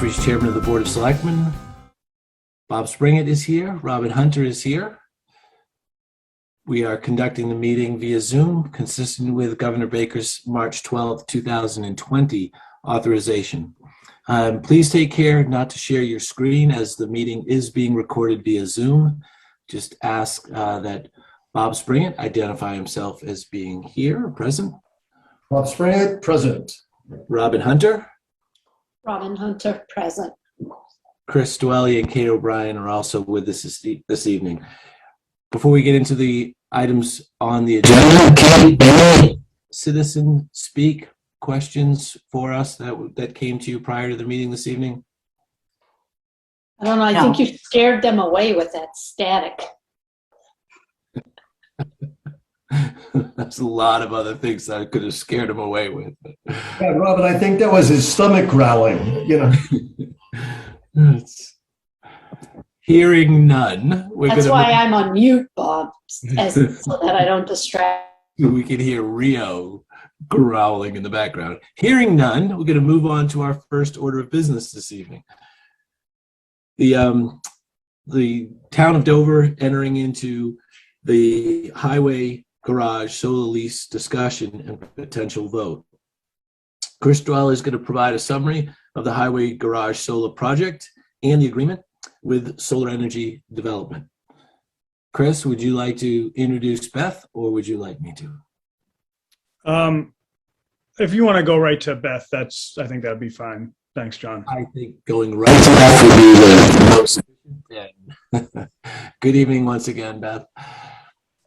Jeffries, Chairman of the Board of Selectmen. Bob Springett is here. Robin Hunter is here. We are conducting the meeting via Zoom, consistent with Governor Baker's March 12, 2020 authorization. Please take care not to share your screen as the meeting is being recorded via Zoom. Just ask that Bob Springett identify himself as being here, present. Bob Springett, present. Robin Hunter. Robin Hunter, present. Chris Dwelly and Kate O'Brien are also with us this evening. Before we get into the items on the agenda, Kate, citizen speak questions for us that came to you prior to the meeting this evening? I don't know, I think you scared them away with that static. There's a lot of other things that I could have scared him away with. Yeah, Robin, I think that was his stomach growling, you know. Hearing none. That's why I'm on mute, Bob, so that I don't distract. We can hear Rio growling in the background. Hearing none, we're going to move on to our first order of business this evening. The town of Dover entering into the highway garage solar lease discussion and potential vote. Chris Dwell is going to provide a summary of the highway garage solar project and the agreement with Solar Energy Development. Chris, would you like to introduce Beth, or would you like me to? If you want to go right to Beth, I think that'd be fine. Thanks, John. I think going right to Beth would be the most efficient. Good evening once again, Beth.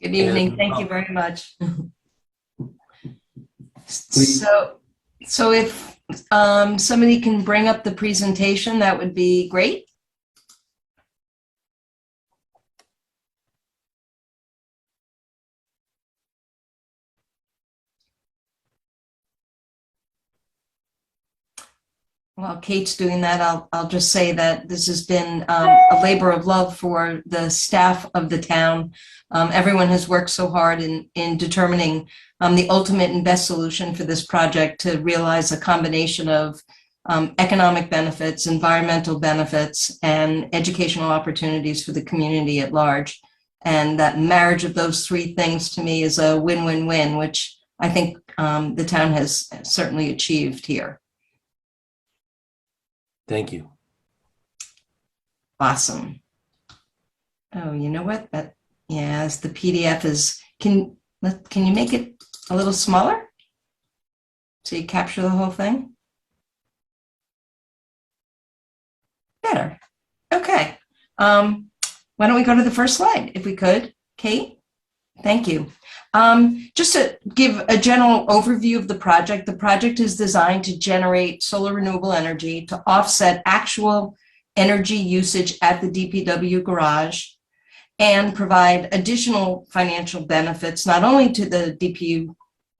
Good evening. Thank you very much. Please. So if somebody can bring up the presentation, that would be great. While Kate's doing that, I'll just say that this has been a labor of love for the staff of the town. Everyone has worked so hard in determining the ultimate and best solution for this project to realize a combination of economic benefits, environmental benefits, and educational opportunities for the community at large. And that marriage of those three things to me is a win-win-win, which I think the town has certainly achieved here. Thank you. Awesome. Oh, you know what? Yes, the PDF is, can you make it a little smaller so you capture the whole thing? Better. Okay. Why don't we go to the first slide if we could, Kate? Thank you. Just to give a general overview of the project is designed to generate solar renewable energy to offset actual energy usage at the DPW garage and provide additional financial benefits, not only to the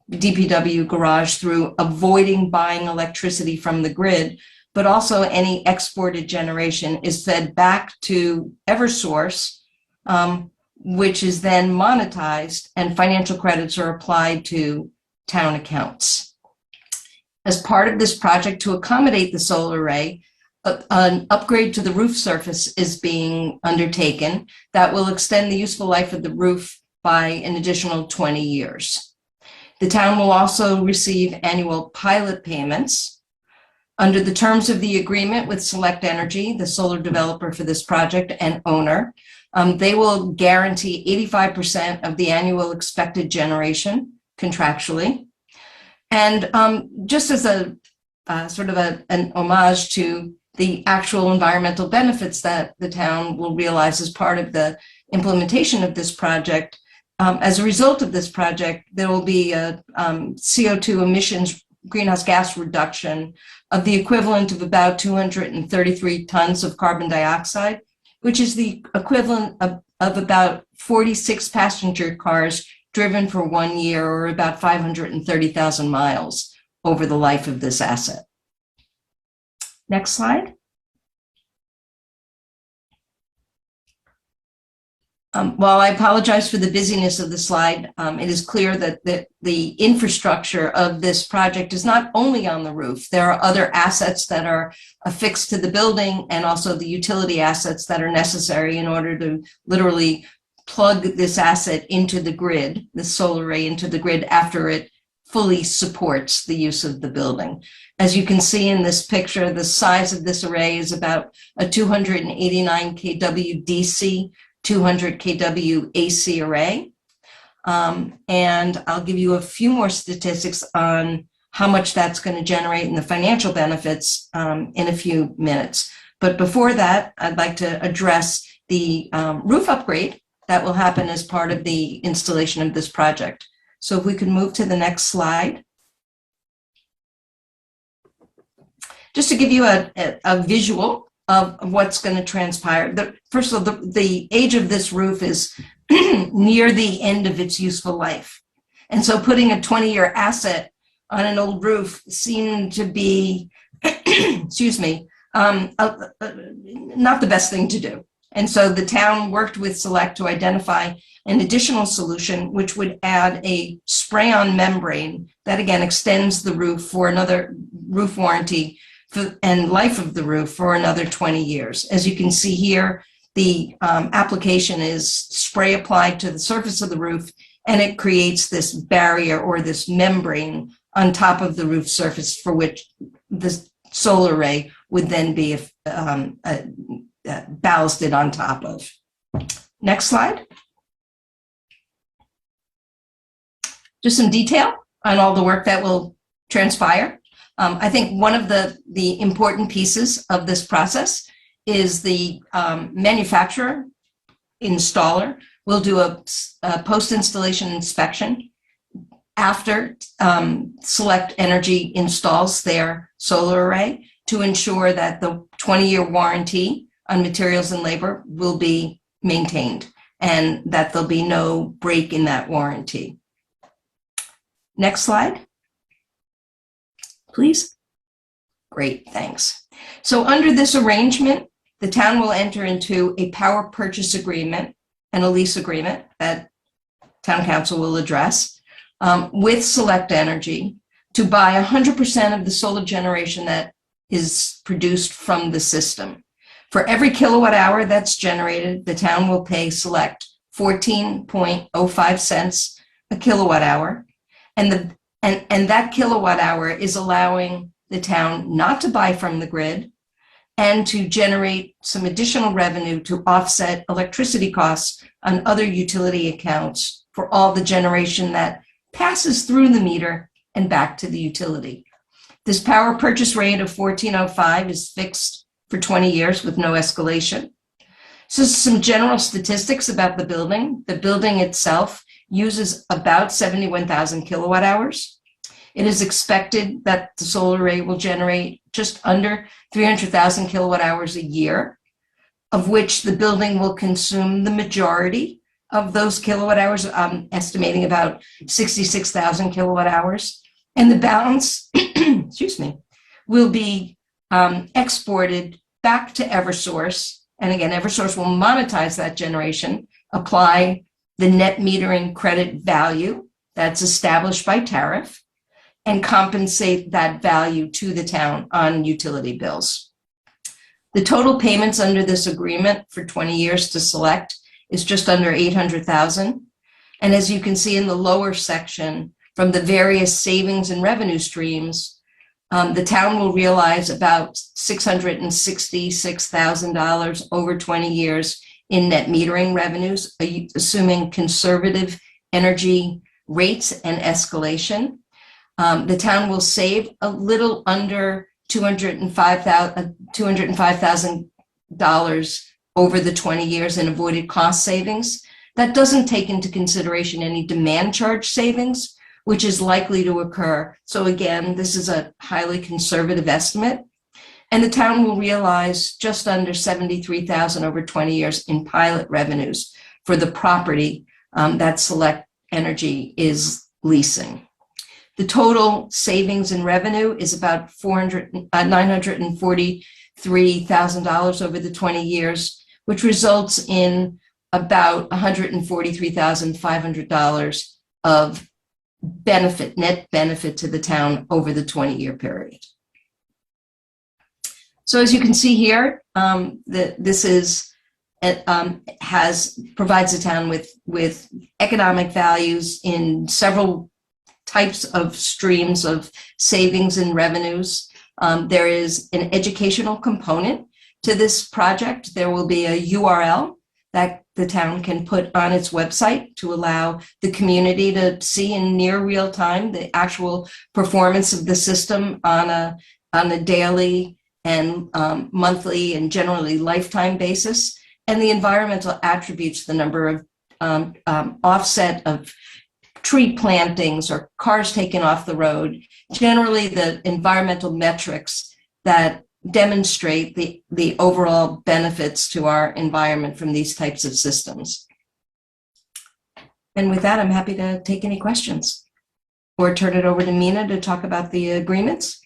DPW garage through avoiding buying electricity from the grid, but also any exported generation is fed back to Eversource, which is then monetized and financial credits are applied to town accounts. As part of this project to accommodate the solar array, an upgrade to the roof surface is being undertaken that will extend the useful life of the roof by an additional 20 years. The town will also receive annual pilot payments. Under the terms of the agreement with Select Energy, the solar developer for this project and owner, they will guarantee 85% of the annual expected generation contractually. And just as a sort of an homage to the actual environmental benefits that the town will realize as part of the implementation of this project, as a result of this project, there will be a CO2 emissions greenhouse gas reduction of the equivalent of about 233 tons of carbon dioxide, which is the equivalent of about 46 passenger cars driven for 1 year, or about 530,000 miles over the life of this asset. Next slide. While I apologize for the busyness of the slide, it is clear that the infrastructure of this project is not only on the roof. There are other assets that are affixed to the building and also the utility assets that are necessary in order to literally plug this asset into the grid, the solar array into the grid after it fully supports the use of the building. As you can see in this picture, the size of this array is about a 289 kW DC, 200 kW AC array. And I'll give you a few more statistics on how much that's going to generate and the financial benefits in a few minutes. But before that, I'd like to address the roof upgrade that will happen as part of the installation of this project. So if we could move to the next slide. Just to give you a visual of what's going to transpire. First of all, the age of this roof is near the end of its useful life. And so putting a 20-year asset on an old roof seemed to be, excuse me, not the best thing to do. And so the town worked with Select to identify an additional solution, which would add a spray-on membrane that again extends the roof for another roof warranty and life of the roof for another 20 years. As you can see here, the application is spray applied to the surface of the roof, and it creates this barrier or this membrane on top of the roof surface for which the solar array would then be ballasted on top of. Next slide. Just some detail on all the work that will transpire. I think one of the important pieces of this process is the manufacturer, installer, will do a post-installation inspection after Select Energy installs their solar array to ensure that the 20-year warranty on materials and labor will be maintained and that there'll be no break in that warranty. Next slide, please. Great, thanks. So under this arrangement, the town will enter into a power purchase agreement and a lease agreement that town council will address with Select Energy to buy 100% of the solar generation that is produced from the system. For every kilowatt hour that's generated, the town will pay Select 14.05 cents a kilowatt hour. And that kilowatt hour is allowing the town not to buy from the grid and to generate some additional revenue to offset electricity costs on other utility accounts for all the generation that passes through the meter and back to the utility. This power purchase rate of 14.05 is fixed for 20 years with no escalation. So some general statistics about the building. The building itself uses about 71,000 kilowatt hours. It is expected that the solar array will generate just under 300,000 kilowatt hours a year, of which the building will consume the majority of those kilowatt hours, estimating about 66,000 kilowatt hours. And the balance, excuse me, will be exported back to Eversource. And again, Eversource will monetize that generation, apply the net metering credit value that's established by tariff, and compensate that value to the town on utility bills. The total payments under this agreement for 20 years to Select is just under $800,000. And as you can see in the lower section, from the various savings and revenue streams, the town will realize about $666,000 over 20 years in net metering revenues, assuming conservative energy rates and escalation. The town will save a little under $205,000 over the 20 years in avoided cost savings. That doesn't take into consideration any demand charge savings, which is likely to occur. So again, this is a highly conservative estimate. And the town will realize just under $73,000 over 20 years in pilot revenues for the property that Select Energy is leasing. The total savings in revenue is about $943,000 over the 20 years, which results in about $143,500 of net benefit to the town over the 20-year period. So as you can see here, this is provides the town with economic values in several types of streams of savings and revenues. There is an educational component to this project. There will be a URL that the town can put on its website to allow the community to see in near real time the actual performance of the system on a daily and monthly and generally lifetime basis, and the environmental attributes, the number of offset of tree plantings or cars taken off the road, generally the environmental metrics that demonstrate the overall benefits to our environment from these types of systems. And with that, I'm happy to take any questions or turn it over to Mina to talk about the agreements.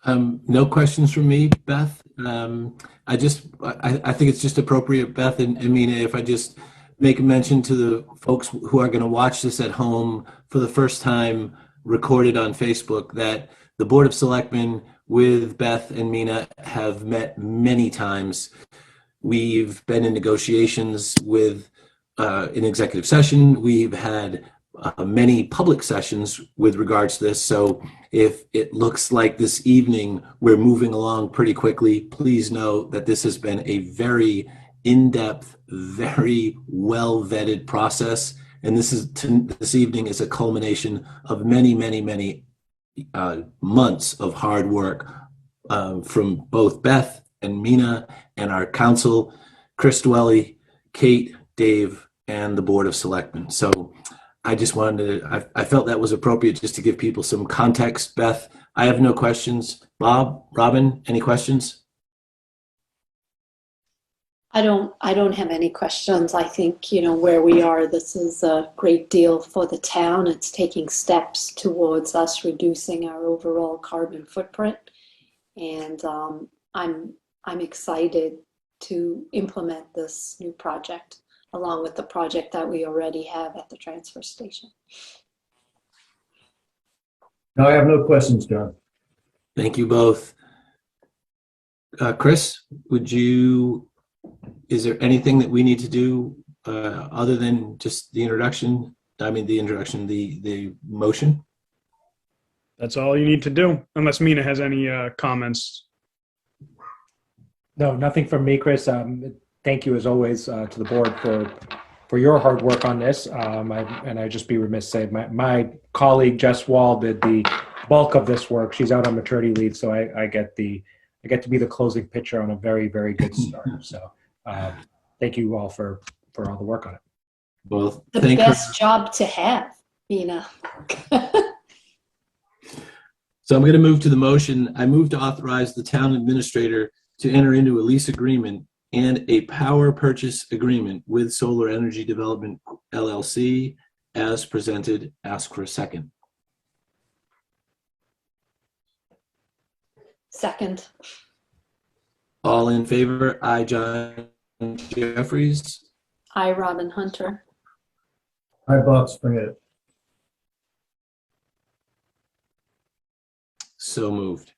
No questions from me, Beth. I think it's just appropriate, Beth and Mina, if I just make a mention to the folks who are going to watch this at home for the first time recorded on Facebook, that the Board of Selectmen with Beth and Mina have met many times. We've been in negotiations with an executive session. We've had many public sessions with regards to this. So if it looks like this evening we're moving along pretty quickly, please know that this has been a very in-depth, very well-vetted process. And this evening is a culmination of many, many, many months of hard work from both Beth and Mina and our council, Chris Dwelly, Kate, Dave, and the Board of Selectmen. So I just wanted to, I felt that was appropriate just to give people some context. Beth, I have no questions. Bob, Robin, any questions? I don't have any questions. I think, where we are, this is a great deal for the town. It's taking steps towards us reducing our overall carbon footprint. And I'm excited to implement this new project along with the project that we already have at the transfer station. No, I have no questions, John. Thank you both. Chris, is there anything that we need to do other than just the introduction? The motion? That's all you need to do, unless Mina has any comments. No, nothing from me, Chris. Thank you, as always, to the board for your hard work on this. I'd just be remiss to say my colleague Jess Wall did the bulk of this work. She's out on maternity leave, so I get to be the closing pitcher on a very, very good start. So thank you all for all the work on it. Well, The best job to have, Mina. So I'm going to move to the motion. I move to authorize the town administrator to enter into a lease agreement and a power purchase agreement with Solar Energy Development LLC as presented. Ask for a second. Second. All in favor? Aye, John Jeffries. Aye, Robin Hunter. Hi, Bob Springett. So moved.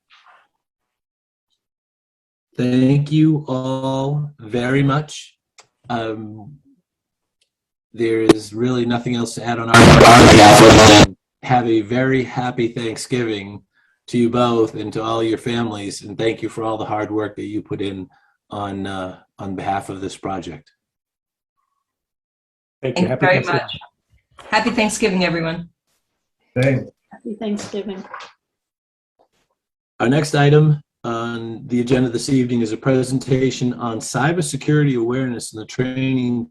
Thank you all very much. There is really nothing else to add on our behalf. Have a very happy Thanksgiving to you both and to all your families, and thank you for all the hard work that you put in on behalf of this project. Thank you. Thank you very much. Happy Thanksgiving, everyone. Thanks. Happy Thanksgiving. Our next item on the agenda this evening is a presentation on cybersecurity awareness in the training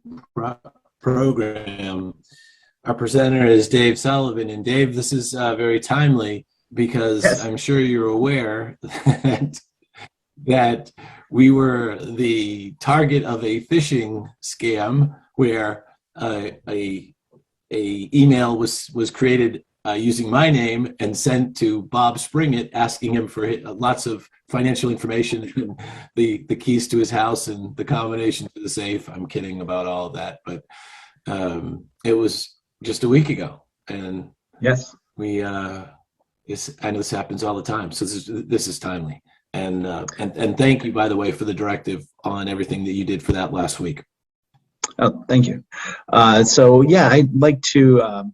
program. Our presenter is Dave Sullivan. And Dave, this is very timely because yes, I'm sure you're aware that we were the target of a phishing scam where a email was created using my name and sent to Bob Springett, asking him for lots of financial information, and the keys to his house and the combination to the safe. I'm kidding about all of that, but it was just a week ago, and Yes. we I know this happens all the time, so this is timely. And thank you, by the way, for the directive on everything that you did for that last week. Oh, thank you. So yeah, I'd like to,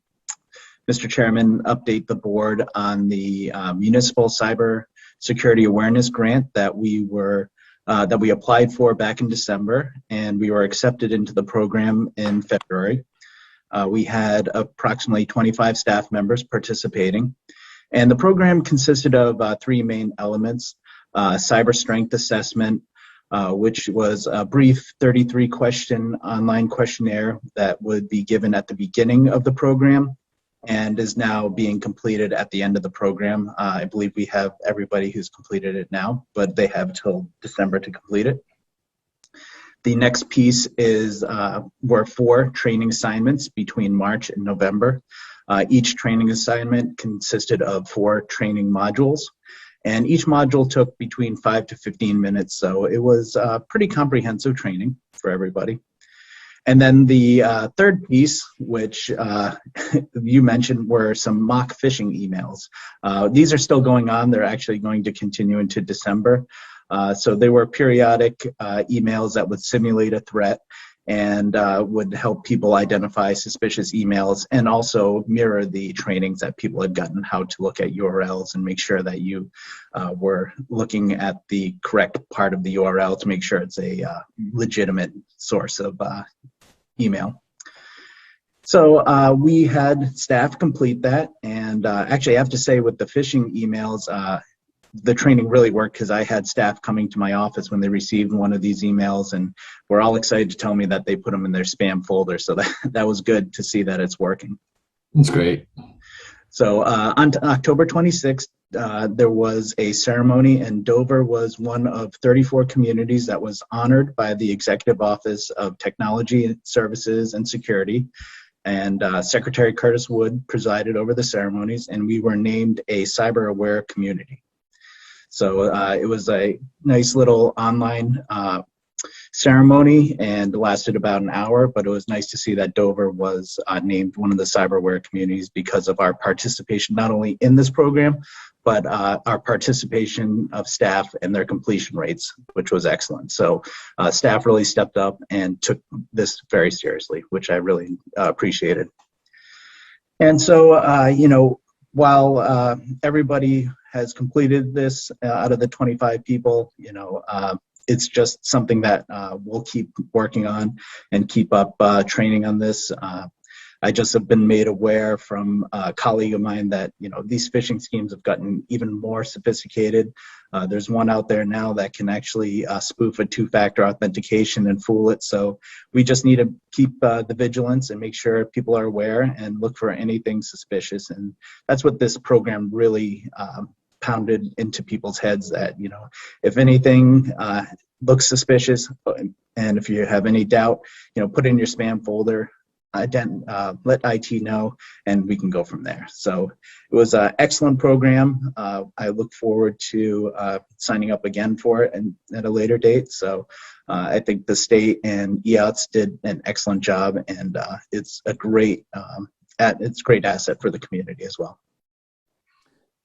Mr. Chairman, update the board on the municipal cyber security awareness grant that we applied for back in December, and we were accepted into the program in February. We had approximately 25 staff members participating, and the program consisted of 3 main elements: cyber strength assessment, which was a brief 33-question online questionnaire that would be given at the beginning of the program and is now being completed at the end of the program. I believe we have everybody who's completed it now, but they have till December to complete it. The next piece were 4 training assignments between March and November. Each training assignment consisted of 4 training modules, and each module took between 5 to 15 minutes, so it was pretty comprehensive training for everybody. And then the third piece, which you mentioned, were some mock phishing emails. These are still going on. They're actually going to continue into December. So they were periodic emails that would simulate a threat and would help people identify suspicious emails, and also mirror the trainings that people had gotten, how to look at URLs and make sure that you were looking at the correct part of the URL to make sure it's a legitimate source of email. So we had staff complete that, and actually I have to say, with the phishing emails, the training really worked, because I had staff coming to my office when they received one of these emails, and were all excited to tell me that they put them in their spam folder. So that was good to see that it's working. That's great. So on October 26th, there was a ceremony, and Dover was one of 34 communities that was honored by the Executive Office of Technology Services and Security. And Secretary Curtis Wood presided over the ceremonies, and we were named a cyber aware community. So it was a nice little online ceremony, and lasted about an hour, but it was nice to see that Dover was named one of the cyberware communities because of our participation, not only in this program, but our participation of staff and their completion rates, which was excellent. So staff really stepped up and took this very seriously, which I really appreciated. And so, you know, while everybody has completed this out of the 25 people, you know, it's just something that we'll keep working on and keep up training on this. I just have been made aware from a colleague of mine that, you know, these phishing schemes have gotten even more sophisticated. There's one out there now that can actually spoof a 2-factor authentication and fool it. So we just need to keep the vigilance and make sure people are aware and look for anything suspicious. And that's what this program really pounded into people's heads, that, you know, if anything looks suspicious, and if you have any doubt, you know, put it in your spam folder, let IT know, and we can go from there. So it was an excellent program. I look forward to signing up again for it and at a later date. So I think the state and EOTS did an excellent job, and it's a great asset for the community as well.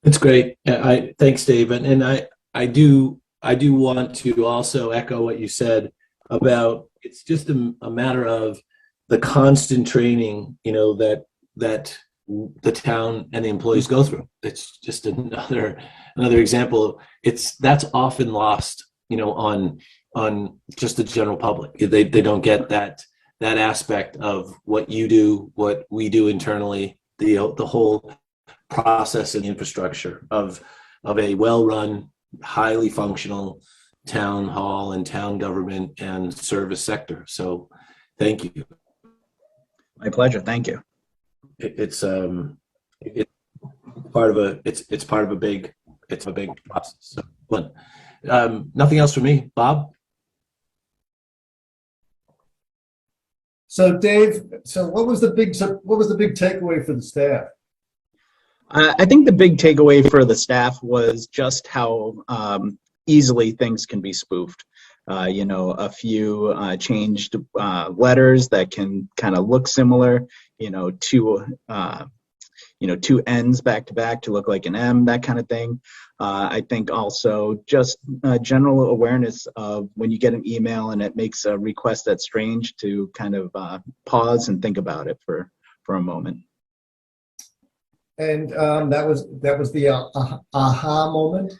That's great. Thanks, Dave. And I do want to also echo what you said about, it's just a matter of the constant training, you know, that the town and the employees go through. It's just another example. That's often lost, you know, on just the general public. They don't get that aspect of what you do, what we do internally, the whole process and infrastructure of a well-run, highly functional town hall and town government and service sector. So thank you. My pleasure. Thank you. It's part of a big process. So, nothing else for me. Bob? So Dave, what was the big takeaway for the staff? I think the big takeaway for the staff was just how easily things can be spoofed. A few changed letters that can kind of look similar, two N's back to back to look like an M, that kind of thing. I think also just general awareness of when you get an email and it makes a request that's strange, to kind of pause and think about it for a moment. And that was the aha moment.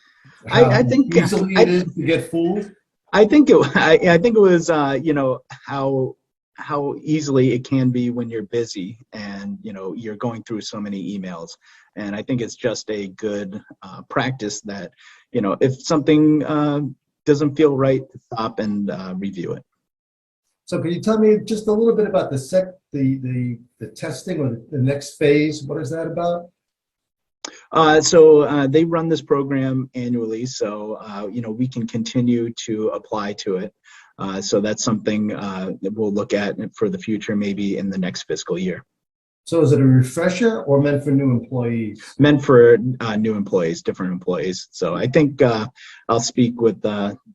I think easily it is to get fooled. I think it was how easily it can be when you're busy and you're going through so many emails. And I think it's just a good practice that if something doesn't feel right, to stop and review it. So can you tell me just a little bit about the testing or the next phase? What is that about? So they run this program annually, so we can continue to apply to it. So that's something that we'll look at for the future, maybe in the next fiscal year. So is it a refresher or meant for new employees? Meant for new employees, different employees. So I think I'll speak with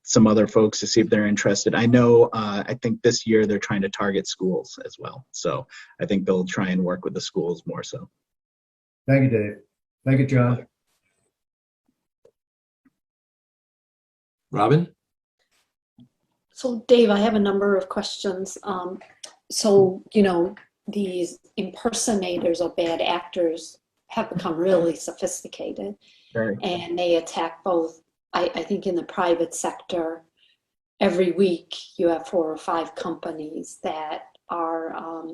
some other folks to see if they're interested. I know, I think this year they're trying to target schools as well. So I think they'll try and work with the schools more so. Thank you, Dave. Thank you, John. Robin? So Dave, I have a number of questions. These impersonators or bad actors have become really sophisticated. Right. And they attack both, I think in the private sector, every week you have 4 or 5 companies that are,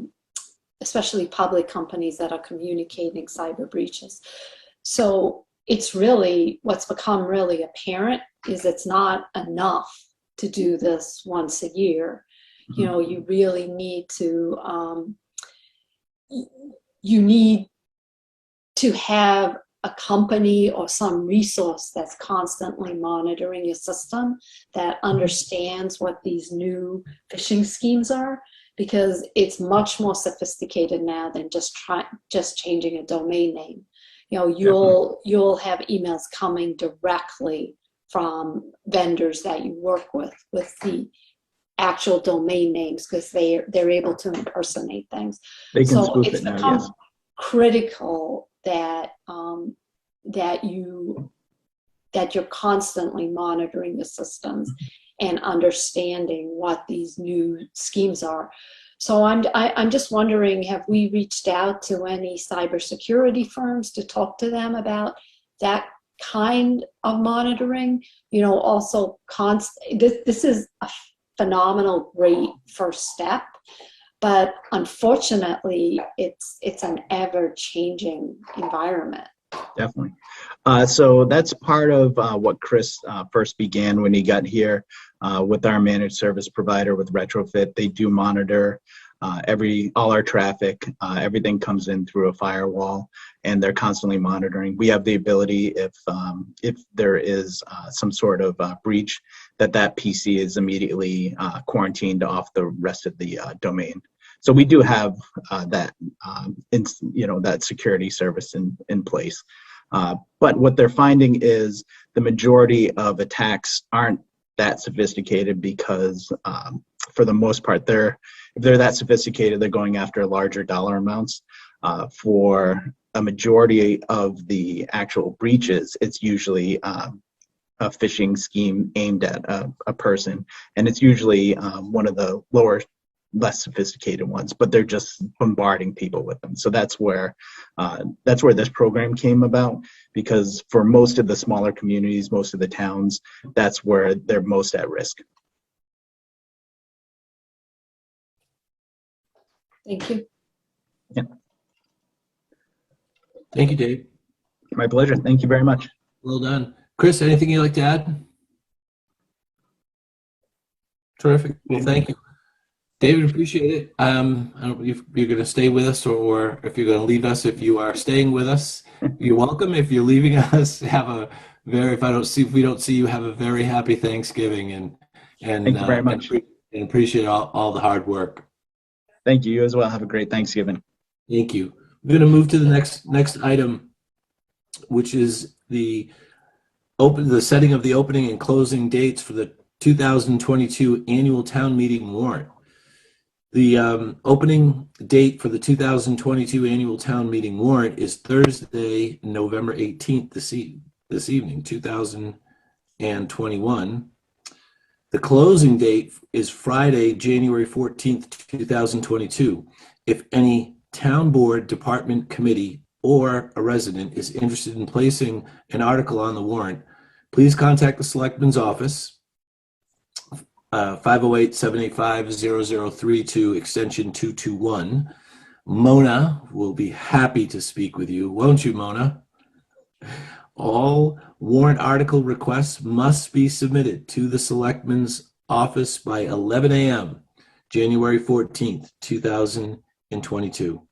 especially public companies, that are communicating cyber breaches. So it's really, what's become really apparent is it's not enough to do this once a year. You really need to, have a company or some resource that's constantly monitoring your system, that understands what these new phishing schemes are, because it's much more sophisticated now than just changing a domain name. You'll have emails coming directly from vendors that you work with the actual domain names, because they're able to impersonate things. They can so spoof it's it now, become yes. critical that you're constantly monitoring the systems and understanding what these new schemes are. So I'm just wondering, have we reached out to any cybersecurity firms to talk to them about that kind of monitoring? Also this is a phenomenal, great first step, but unfortunately it's an ever-changing environment. Definitely. So that's part of what Chris first began when he got here with our managed service provider with Retrofit. They do monitor all our traffic. Everything comes in through a firewall, and they're constantly monitoring. We have the ability, if there is some sort of breach, that PC is immediately quarantined off the rest of the domain. So we do have that security service in place. But what they're finding is the majority of attacks aren't that sophisticated, because for the most part, if they're that sophisticated, they're going after larger dollar amounts. For a majority of the actual breaches, it's usually a phishing scheme aimed at a person, and it's usually one of the less sophisticated ones, but they're just bombarding people with them. So that's where this program came about, because for most of the smaller communities, most of the towns, that's where they're most at risk. Thank you. Yeah. Thank you, Dave. My pleasure. Thank you very much. Well done. Chris, anything you'd like to add? Terrific. Well, thank you. David, appreciate it. I don't know if you're going to stay with us or if you're going to leave us. If you are staying with us, you're welcome. If you're leaving us, if we don't see you, have a very happy Thanksgiving, and Thank you very much. and appreciate all the hard work. Thank you. You as well. Have a great Thanksgiving. Thank you. We're going to move to the next item, which is the the setting of the opening and closing dates for the 2022 annual town meeting warrant. The opening date for the 2022 annual town meeting warrant is Thursday, November 18th, this evening, 2021. The closing date is Friday, January 14th, 2022. If any town board, department, committee, or a resident is interested in placing an article on the warrant, please contact the Selectmen's office, 508-785-0032, extension 221. Mona will be happy to speak with you, won't you, Mona? All warrant article requests must be submitted to the Selectmen's office by 11 a.m., January 14th, 2022.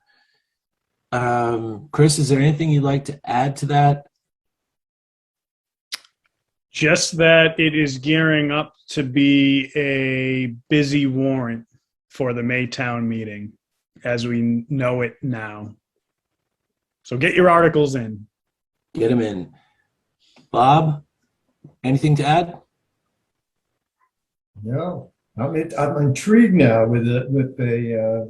Chris, is there anything you'd like to add to that? Just that it is gearing up to be a busy warrant for the Maytown meeting as we know it now. So get your articles in. Get them in. Bob, anything to add? No, I'm intrigued now with a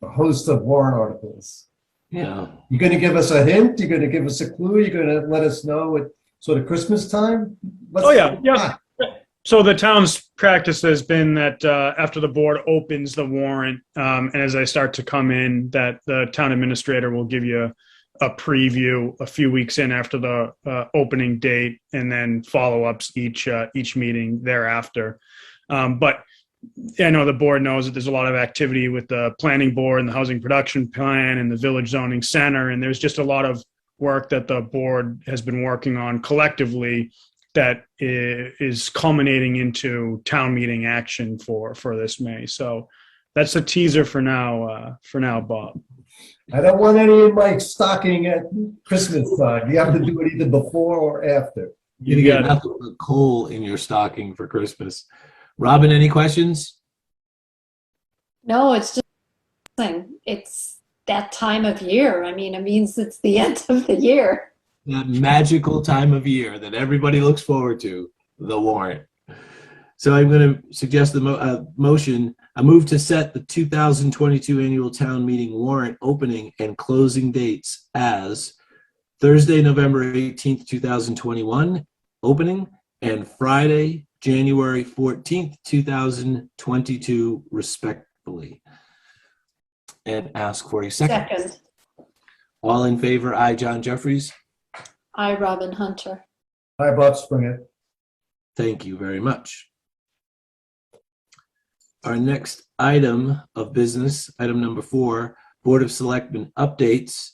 host of warrant articles. Yeah. You're going to give us a hint? You're going to give us a clue? You're going to let us know at sort of Christmas time? Yeah. So the town's practice has been that after the board opens the warrant, and as I start to come in, that the town administrator will give you a preview a few weeks in after the opening date, and then follow-ups each meeting thereafter. But I know the board knows that there's a lot of activity with the planning board and the housing production plan and the village zoning center, and there's just a lot of work that the board has been working on collectively that is culminating into town meeting action for this May. So that's a teaser for now, Bob. I don't want any of my stocking at Christmas time. You have to do it either before or after. You get nothing but coal in your stocking for Christmas. Robin, any questions? No, it's just it's that time of year. I mean, it means it's the end of the year. That magical time of year that everybody looks forward to, the warrant. So I'm going to suggest the motion. I move to set the 2022 annual town meeting warrant opening and closing dates as Thursday, November 18th, 2021, opening, and Friday, January 14th, 2022, respectively. And ask for a second. Second. All in favor, aye, John Jeffries. I, Robin Hunter. Hi, Bob Springer. Thank you very much. Our next item of business, item number 4, Board of Selectmen updates.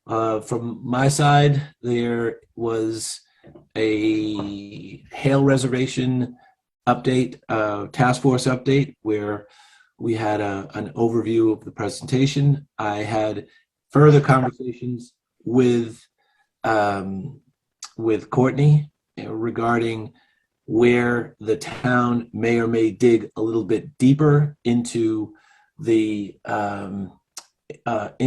From my side, there was a hail reservation update, task force update, where we had an overview of the presentation. I had further conversations with Courtney regarding where the town may or may dig a little bit deeper into the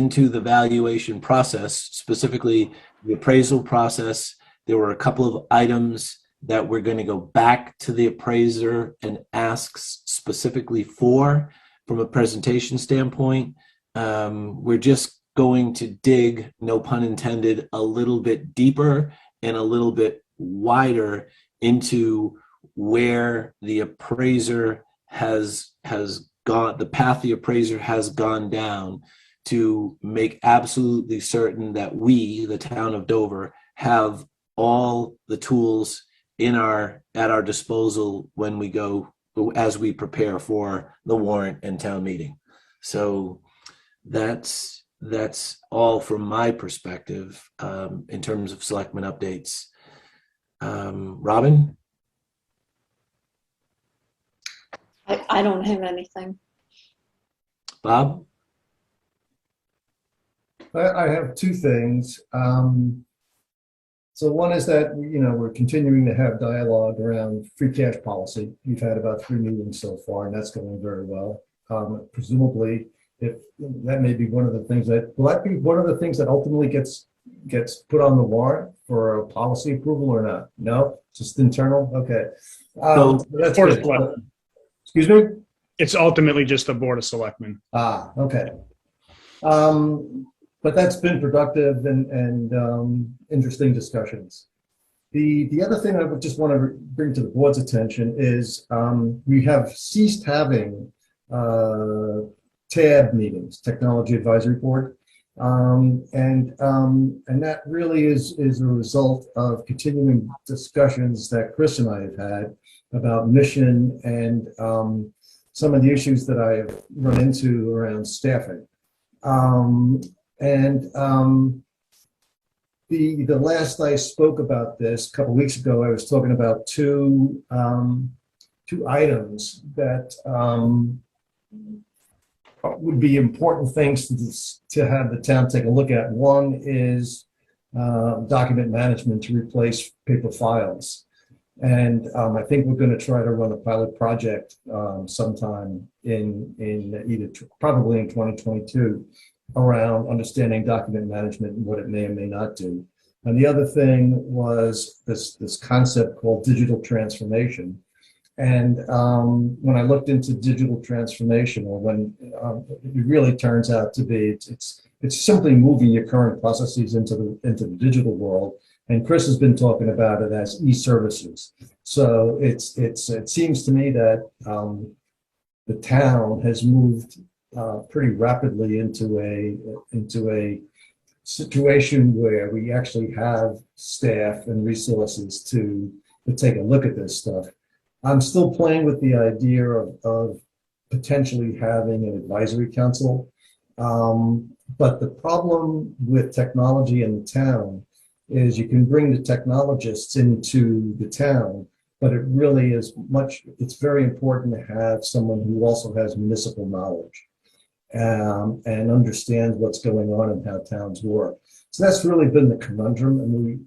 valuation process, specifically the appraisal process. There were a couple of items that we're going to go back to the appraiser and ask specifically for from a presentation standpoint. We're just going to dig, no pun intended, a little bit deeper and a little bit wider into where the appraiser has gone, the path the appraiser has gone down, to make absolutely certain that we, the town of Dover, have all the tools at our disposal when we go, as we prepare for the warrant and town meeting. So that's all from my perspective in terms of selectmen updates. Robin? I don't have anything. Bob? I have two things. So one is that, we're continuing to have dialogue around free cash policy. We've had about 3 meetings so far, and that's going very well. Presumably, if that may be one of the things that ultimately gets gets put on the warrant for a policy approval or not? No, just internal? Okay. That's Board of good. Selectmen. Excuse me? It's ultimately just the Board of Selectmen. Okay. But that's been productive and interesting discussions. The other thing I would just want to bring to the board's attention is we have ceased having TAB meetings, Technology Advisory Board, and that really is a result of continuing discussions that Chris and I have had about mission and some of the issues that I have run into around staffing. The last I spoke about this a couple of weeks ago, I was talking about two items that would be important things to have the town take a look at. One is document management to replace paper files. And I think we're going to try to run a pilot project sometime probably in 2022 around understanding document management and what it may or may not do. And the other thing was this concept called digital transformation. And when I looked into digital transformation, or when it really turns out to be, it's simply moving your current processes into the digital world. And Chris has been talking about it as e-services. So it seems to me that the town has moved pretty rapidly into a situation where we actually have staff and resources to take a look at this stuff. I'm still playing with the idea of potentially having an advisory council. But the problem with technology in the town is you can bring the technologists into the town, but it really is it's very important to have someone who also has municipal knowledge and understands what's going on and how towns work. So that's really been the conundrum, and we've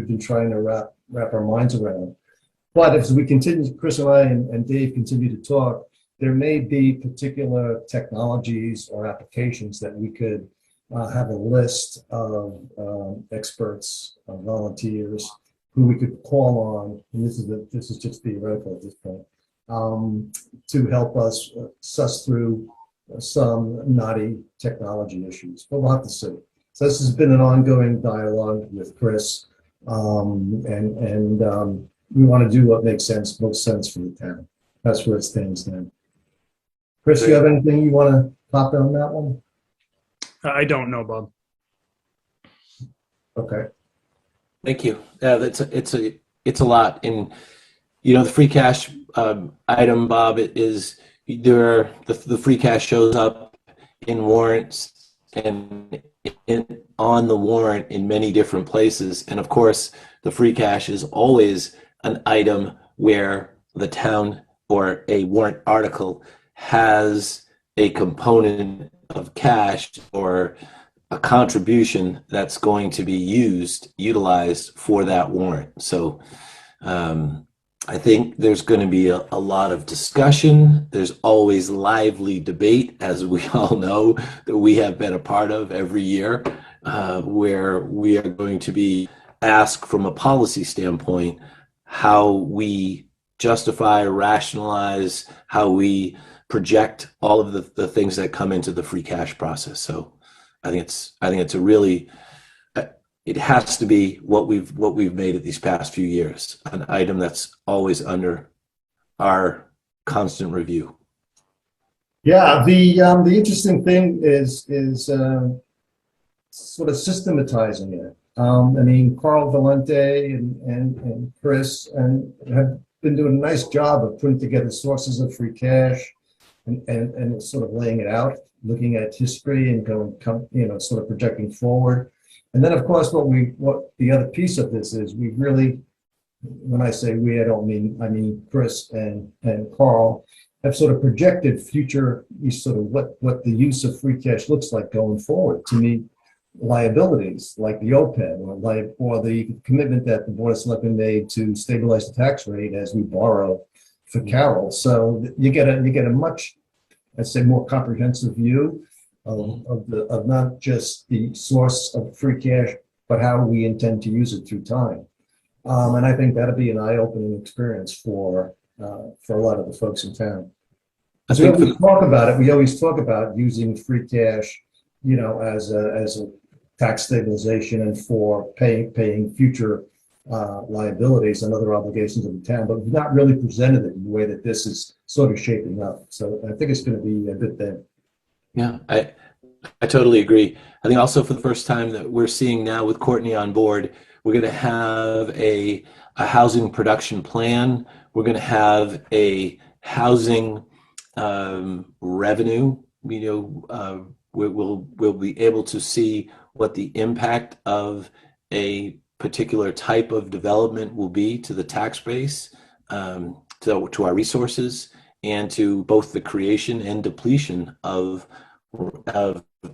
been trying to wrap our minds around. But as we continue, Chris and I and Dave continue to talk, there may be particular technologies or applications that we could have a list of experts, volunteers who we could call on, and this is just theoretical at this point, to help us suss through some knotty technology issues. But we'll have to see. So this has been an ongoing dialogue with Chris, and we want to do what makes most sense for the town. That's where it stands now. Chris, you have anything you want to pop on that one? I don't know, Bob. Okay. Thank you. It's a lot. And the free cash item, Bob, the free cash shows up in warrants and on the warrant in many different places. And of course, the free cash is always an item where the town or a warrant article has a component of cash or a contribution that's going to be utilized for that warrant. So I think there's going to be a lot of discussion. There's always lively debate, as we all know, that we have been a part of every year, where we are going to be asked from a policy standpoint how we justify, rationalize, how we project all of the things that come into the free cash process. So I think it's a really, it has to be what we've made it these past few years, an item that's always under our constant review. Yeah, the interesting thing is sort of systematizing it. I mean, Carl Valente and Chris have been doing a nice job of putting together sources of free cash and sort of laying it out, looking at history and going, sort of projecting forward. And then, of course, what the other piece of this is, we really, when I say we, I mean Chris and Carl have sort of projected future, sort of what the use of free cash looks like going forward to meet liabilities like the OPEB or the commitment that the Board of Selectmen made to stabilize the tax rate as we borrow for Carroll. So you get a much, I'd say, more comprehensive view. of not just the source of free cash, but how we intend to use it through time. And I think that'll be an eye-opening experience for a lot of the folks in town. I So we think always talk about it. We always talk about using free cash, as a tax stabilization and for paying future liabilities and other obligations of the town, but we've not really presented it in the way that this is sort of shaping up. So I think it's going to be a good thing. Yeah, I totally agree. I think also for the first time that we're seeing now with Courtney on board, we're going to have a housing production plan. We're going to have a housing revenue. We'll be able to see what the impact of a particular type of development will be to the tax base, to our resources, and to both the creation and depletion of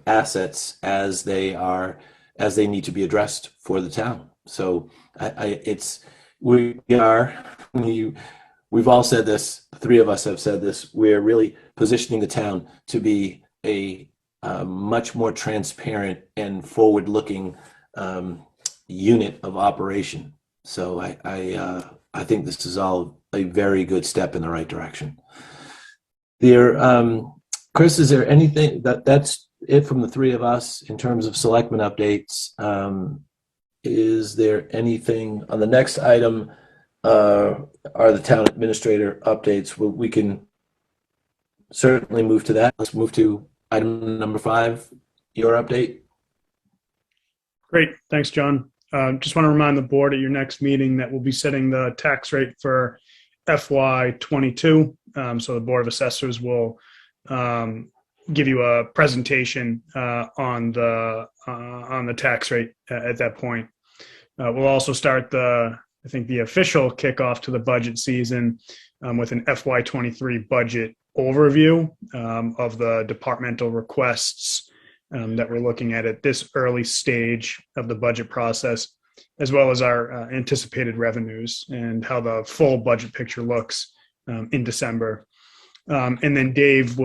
assets as they need to be addressed for the town. So we've all said this. The three of us have said this. We're really positioning the town to be a much more transparent and forward-looking unit of operation. So I think this is all a very good step in the right direction. Chris, is there anything that's it from the three of us in terms of selectmen updates? Is there anything on the next item? Are the town administrator updates? Well, we can certainly move to that. Let's move to item number 5, your update. Great. Thanks, John. Just want to remind the board at your next meeting that we'll be setting the tax rate for FY22. So the Board of Assessors will give you a presentation on the tax rate at that point. We'll also start the official kickoff to the budget season with an FY23 budget overview of the departmental requests that we're looking at this early stage of the budget process, as well as our anticipated revenues and how the full budget picture looks in December. And then Dave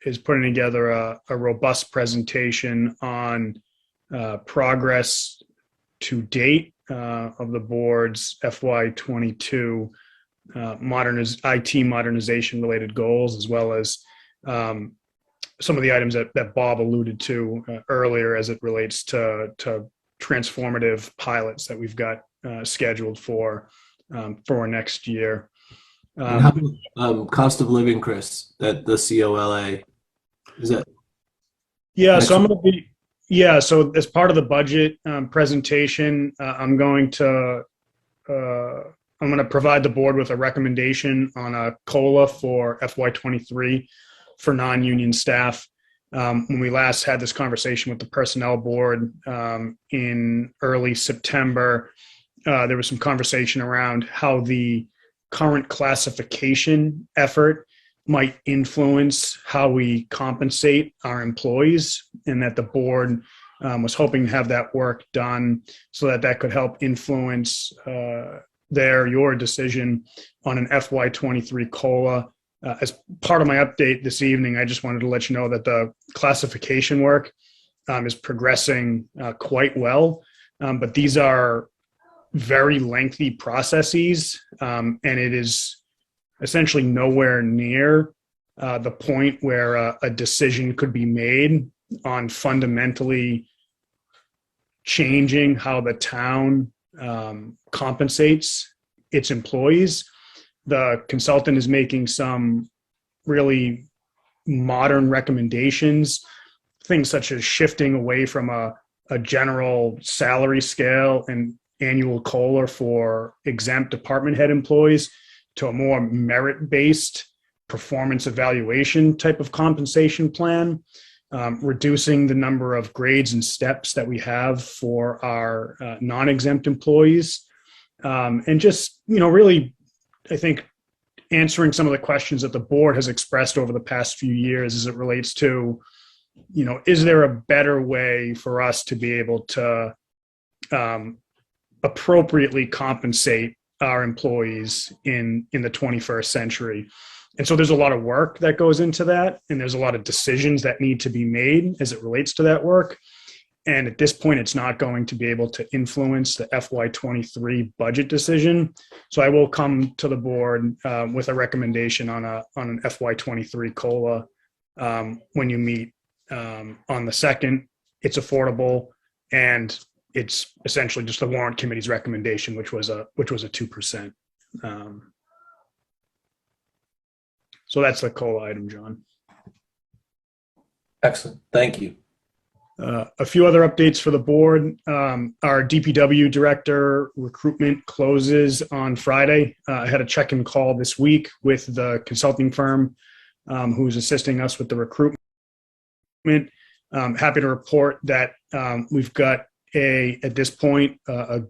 is putting together a robust presentation on progress to date of the board's FY22 IT modernization related goals, as well as some of the items that Bob alluded to earlier as it relates to transformative pilots that we've got scheduled for next year. And how about cost of living, Chris, that the COLA is that? Yeah, so so as part of the budget presentation, I'm going to provide the board with a recommendation on a COLA for FY23 for non-union staff. When we last had this conversation with the personnel board in early September, there was some conversation around how the current classification effort might influence how we compensate our employees, and that the board was hoping to have that work done so that could help influence your decision on an FY23 COLA. As part of my update this evening, I just wanted to let you know that the classification work is progressing quite well, but these are very lengthy processes, and it is essentially nowhere near the point where a decision could be made on fundamentally changing how the town compensates its employees. The consultant is making some really modern recommendations, things such as shifting away from a general salary scale and annual COLA for exempt department head employees to a more merit-based performance evaluation type of compensation plan, reducing the number of grades and steps that we have for our non-exempt employees, and just, really, I think, answering some of the questions that the board has expressed over the past few years as it relates to, is there a better way for us to be able to appropriately compensate our employees in the 21st century? And so there's a lot of work that goes into that, and there's a lot of decisions that need to be made as it relates to that work. And at this point, it's not going to be able to influence the FY23 budget decision. So I will come to the board with a recommendation on an FY23 COLA when you meet on the 2nd. It's affordable, and it's essentially just the warrant committee's recommendation, which was a 2%. So that's the COLA item, John. Excellent. Thank you. A few other updates for the board. Our DPW director recruitment closes on Friday. I had a check-in call this week with the consulting firm who's assisting us with the recruitment. Happy to report that we've got at this point a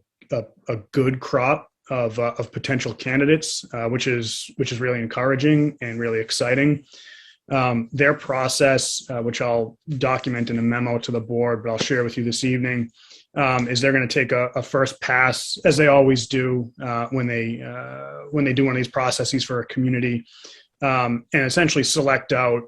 good crop of potential candidates, which is really encouraging and really exciting. Their process, which I'll document in a memo to the board, but I'll share with you this evening, is they're going to take a first pass, as they always do when they do one of these processes for a community, and essentially select out,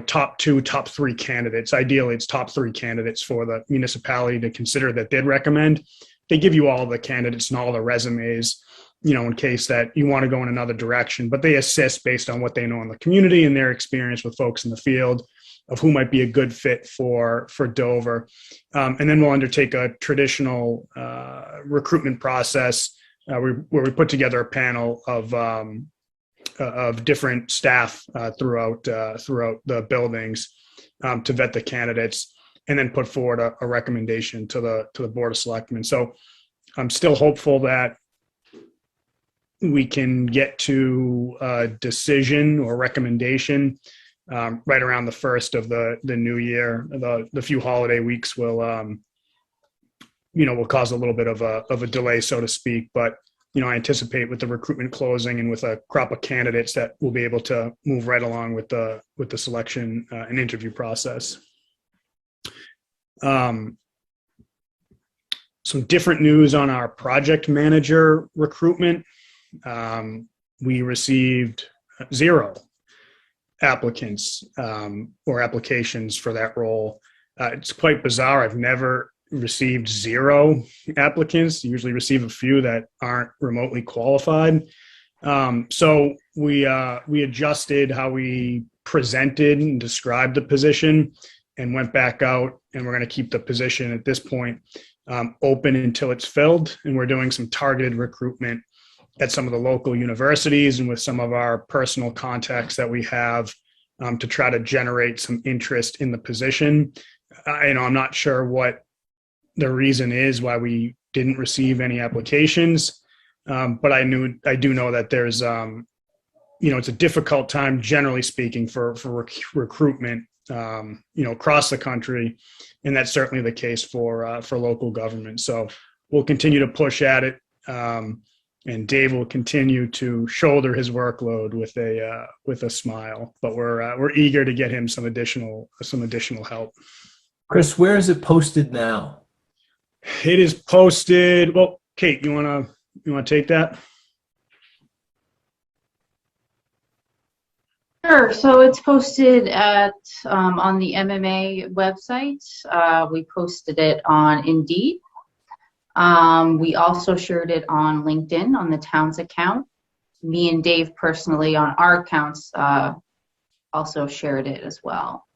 top 2, top 3 candidates. Ideally, it's top 3 candidates for the municipality to consider that they'd recommend. They give you all the candidates and all the resumes, in case that you want to go in another direction, but they assist based on what they know in the community and their experience with folks in the field of who might be a good fit for Dover. And then we'll undertake a traditional recruitment process where we put together a panel of different staff throughout the buildings to vet the candidates, and then put forward a recommendation to the Board of Selectmen. So I'm still hopeful that we can get to a decision or recommendation right around the 1st of the new year. The few holiday weeks will cause a little bit of a delay, so to speak. But I anticipate with the recruitment closing and with a crop of candidates that we'll be able to move right along with the selection and interview process. Some different news on our project manager recruitment. We received 0 applicants or applications for that role. It's quite bizarre. I've never received 0 applicants. You usually receive a few that aren't remotely qualified. So we adjusted how we presented and described the position and went back out, and we're going to keep the position at this point open until it's filled. And we're doing some targeted recruitment at some of the local universities and with some of our personal contacts that we have to try to generate some interest in the position. I'm not sure what the reason is why we didn't receive any applications, but I do know that there's it's a difficult time generally speaking for recruitment across the country, and that's certainly the case for local government. So we'll continue to push at it. And Dave will continue to shoulder his workload with a smile, but we're eager to get him some additional help. Chris, where is it posted now? It is posted. Well, Kate, you wanna take that? Sure. So it's posted on the MMA website. We posted it on Indeed. We also shared it on LinkedIn on the town's account. Me and Dave personally on our accounts also shared it as well.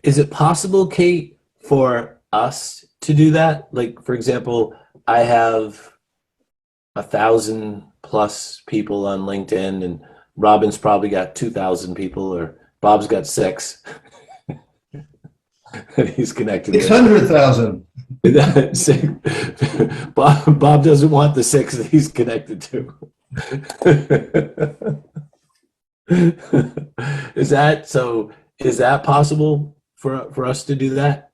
Is it possible, Kate, for us to do that? Like, for example, I have 1,000+ people on LinkedIn, and Robin's probably got 2,000 people, or Bob's got 6. He's connected. 600,000. Bob doesn't want the 6 that he's connected to. Is that possible for us to do that?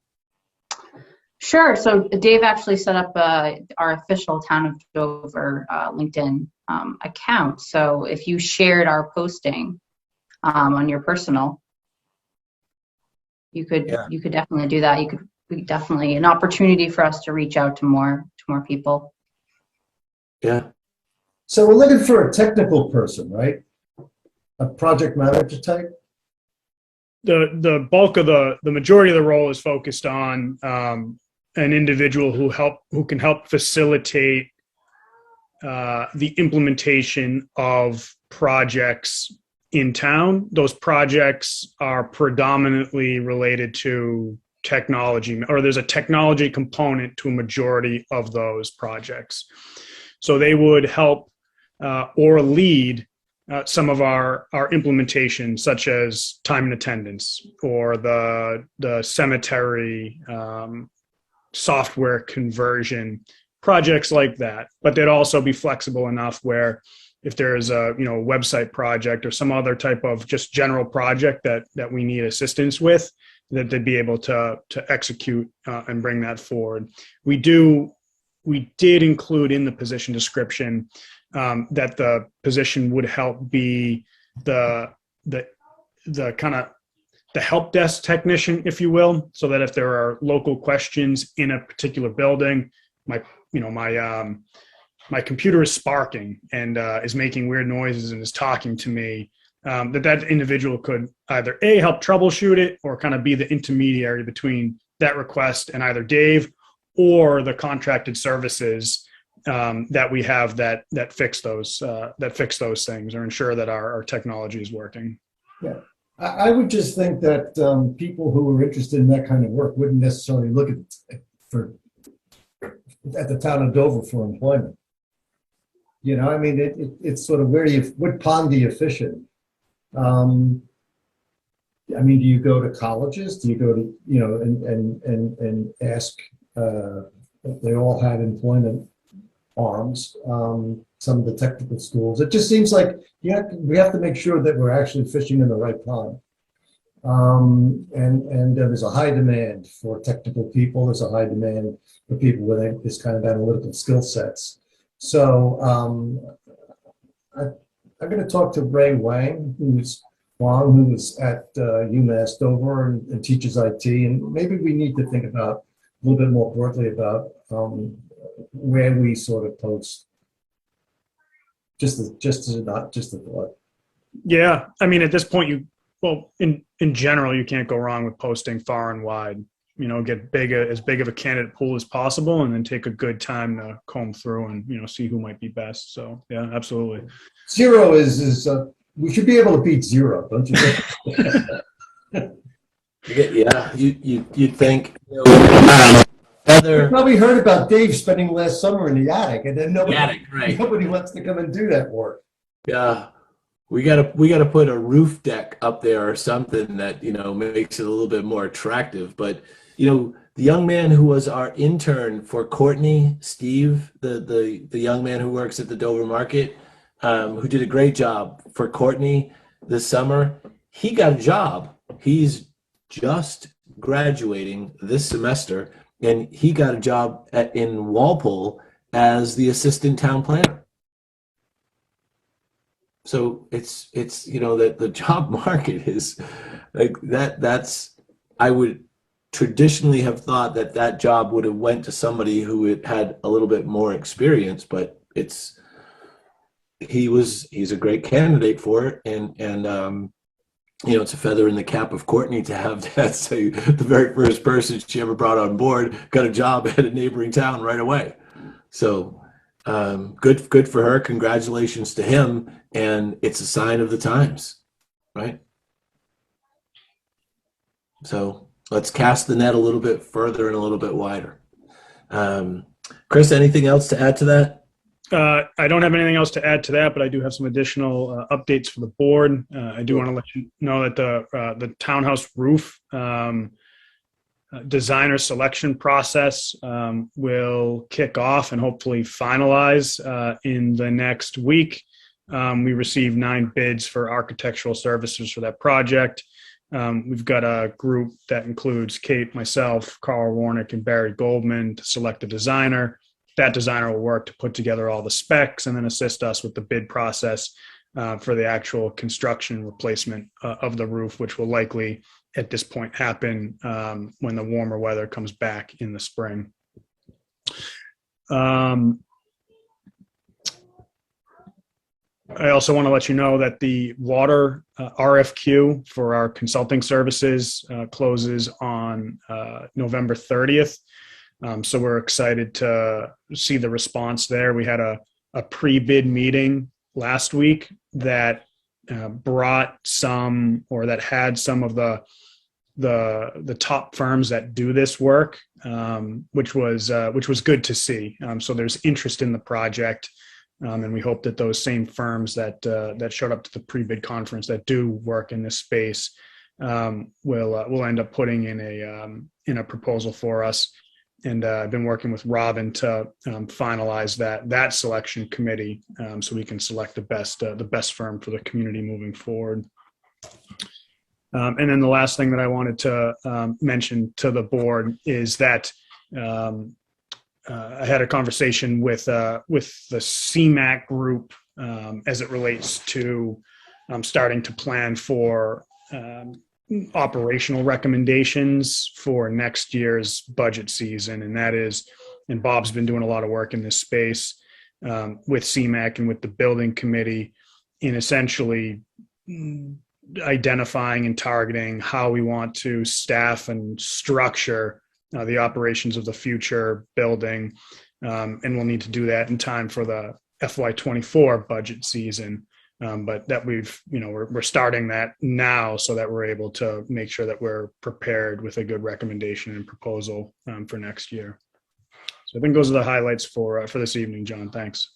Sure. So Dave actually set up our official Town of Dover LinkedIn account. So if you shared our posting on your personal, you could definitely do that. You could be definitely an opportunity for us to reach out to more people. Yeah. So we're looking for a technical person, right? A project manager type? The bulk of the majority of the role is focused on an individual who can help facilitate the implementation of projects in town. Those projects are predominantly related to technology, or there's a technology component to a majority of those projects. So they would help or lead some of our implementation, such as time and attendance, or the cemetery software conversion, projects like that. But they'd also be flexible enough where if there's a website project or some other type of just general project that we need assistance with, that they'd be able to execute and bring that forward. We did include in the position description that the position would help be the kind of the help desk technician, if you will, so that if there are local questions in a particular building, my computer is sparking and is making weird noises and is talking to me, that individual could either help troubleshoot it or kind of be the intermediary between that request and either Dave or the contracted services that we have that fix those things or ensure that our technology is working. Yeah, I would just think that people who are interested in that kind of work wouldn't necessarily look at the town of Dover for employment. I mean, it's sort of what pond do you fish in? I mean, do you go to colleges? Do you go to, and ask, they all had employment arms, some of the technical schools. It just seems like we have to make sure that we're actually fishing in the right pond. And there's a high demand for technical people. There's a high demand for people with this kind of analytical skill sets. So I'm going to talk to Ray Wang, who's at UMass Dover and teaches IT, and maybe we need to think about a little bit more broadly about where we sort of post. Just a thought. Yeah, I mean, at this point, in general, you can't go wrong with posting far and wide. Get as big of a candidate pool as possible, and then take a good time to comb through and see who might be best. So yeah, absolutely. Zero is we should be able to beat zero, don't you think? Yeah, you'd think. You probably heard about Dave spending last summer in the attic, and then nobody wants to come and do that work. Yeah, we gotta put a roof deck up there or something that makes it a little bit more attractive. But the young man who was our intern for Courtney, Steve, the young man who works at the Dover Market, who did a great job for Courtney this summer, he got a job. He's just graduating this semester, and he got a job in Walpole as the assistant town planner. So it's that the job market is like that. I would traditionally have thought that job would have went to somebody who had a little bit more experience, but he's a great candidate for it, and it's a feather in the cap of Courtney to have that say the very first person she ever brought on board got a job at a neighboring town right away. So good for her. Congratulations to him. And it's a sign of the times, right? So let's cast the net a little bit further and a little bit wider. Chris, anything else to add to that? I don't have anything else to add to that, but I do have some additional updates for the board. I do want to let you know that the townhouse roof designer selection process will kick off and hopefully finalize in the next week. We received 9 bids for architectural services for that project. We've got a group that includes Kate, myself, Carl Warnick, and Barry Goldman to select a designer. That designer will work to put together all the specs and then assist us with the bid process for the actual construction replacement of the roof, which will likely at this point happen when the warmer weather comes back in the spring. I also want to let you know that the water RFQ for our consulting services closes on November 30th. So we're excited to see the response there. We had a pre-bid meeting last week that brought some, or that had some of the top firms that do this work, which was good to see. So there's interest in the project, and we hope that those same firms that showed up to the pre-bid conference that do work in this space will end up putting in a proposal for us. And I've been working with Robin to finalize that selection committee, so we can select the best firm for the community moving forward. And then the last thing that I wanted to mention to the board is that I had a conversation with the CMAC group as it relates to starting to plan for operational recommendations for next year's budget season. And Bob's been doing a lot of work in this space with CMAC and with the building committee in essentially identifying and targeting how we want to staff and structure the operations of the future building. And we'll need to do that in time for the FY24 budget season. But that we're starting that now so that we're able to make sure that we're prepared with a good recommendation and proposal for next year. So I think those are the highlights for this evening, John. Thanks.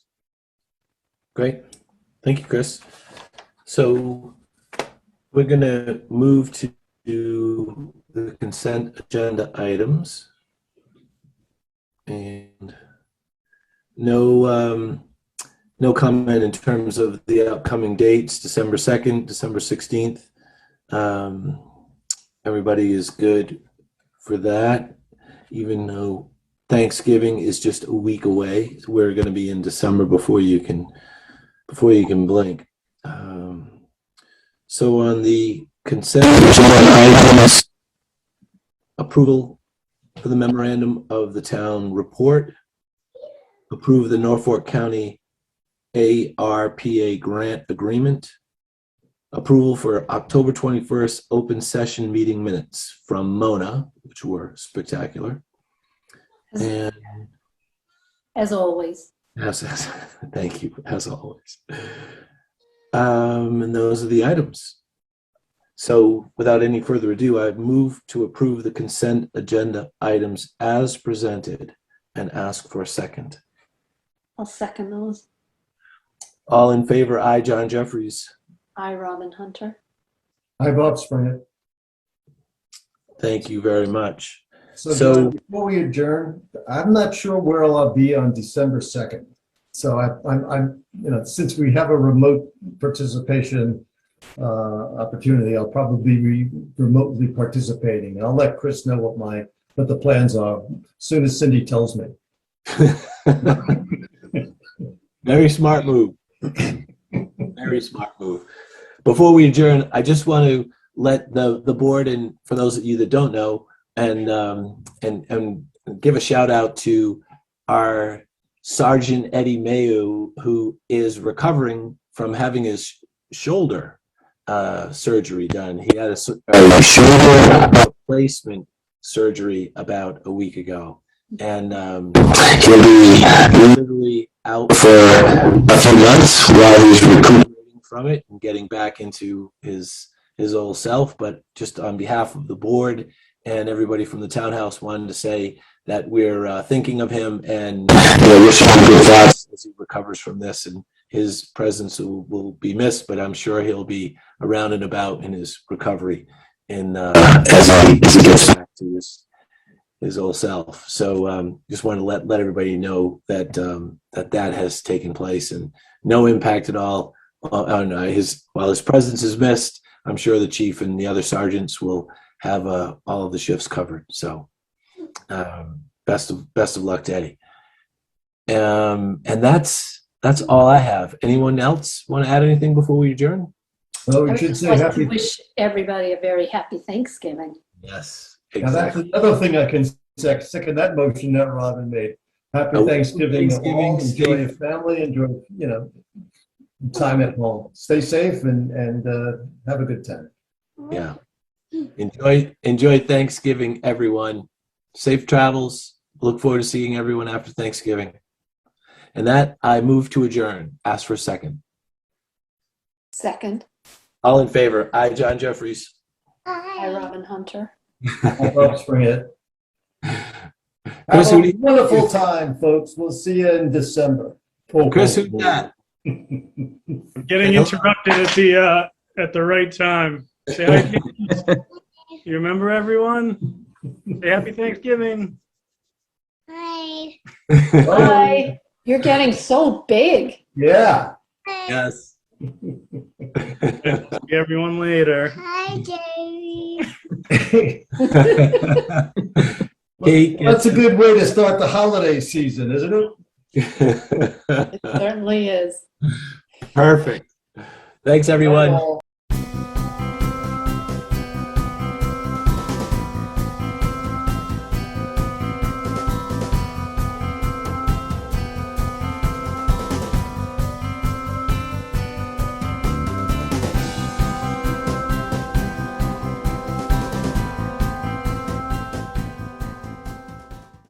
Great. Thank you, Chris. So we're going to move to the consent agenda items. And no comment in terms of the upcoming dates, December 2nd, December 16th. Everybody is good for that, even though Thanksgiving is just a week away. We're going to be in December before you can blink. So on the consent agenda items, approval for the memorandum of the town report, approve the Norfolk County ARPA grant agreement, approval for October 21st open session meeting minutes from Mona, which were spectacular. And as always. Yes, thank you, as always. And those are the items. So without any further ado, I move to approve the consent agenda items as presented and ask for a second. I'll second those. All in favor, aye, John Jeffries. Aye, Robin Hunter. Hi, Bob Springer. Thank you very much. So John, before we adjourn, I'm not sure where I'll be on December 2nd. So I'm since we have a remote participation opportunity, I'll probably be remotely participating. And I'll let Chris know what the plans are as soon as Cindy tells me. Very smart move. Very smart move. Before we adjourn, I just want to let the board, and for those of you that don't know, and give a shout out to our Sergeant Eddie Mayu, who is recovering from having his shoulder surgery done. He had a shoulder replacement surgery about a week ago, and he'll be literally out for a few months while he's recuperating from it and getting back into his old self. But just on behalf of the board and everybody from the townhouse, wanted to say that we're thinking of him and wish him good thoughts as he recovers from this. And his presence will be missed, but I'm sure he'll be around and about in his recovery and as he gets back to his old self. So just want to let everybody know that that has taken place, and no impact at all on while his presence is missed. I'm sure the chief and the other sergeants will have all of the shifts covered. So best of luck to Eddie. And that's all I have. Anyone else want to add anything before we adjourn? Well, we I would should just say like happy. to wish everybody a very happy Thanksgiving. Yes, Now that's exactly. another thing I can second that motion that Robin made. Happy Thanksgiving to all. Enjoy your family. Enjoy, time at home. Stay safe and have a good time. Yeah. Enjoy Thanksgiving, everyone. Safe travels. Look forward to seeing everyone after Thanksgiving. And that I move to adjourn. Ask for a second. Second. All in favor? Aye, John Jeffries. Hi, Robin Hunter. Bob Springett. Chris, Have who a do wonderful time, folks. We'll see you in December. Chris, who's that? Getting interrupted at the right time. Say hi. James. You remember everyone? Say happy Thanksgiving. Hi. Hi. You're getting so big. Yeah. Yes. See everyone later. Hi, Jerry. Kate, That's a good way to start the holiday season, isn't it? It certainly is. Perfect. Thanks, everyone. Bye all.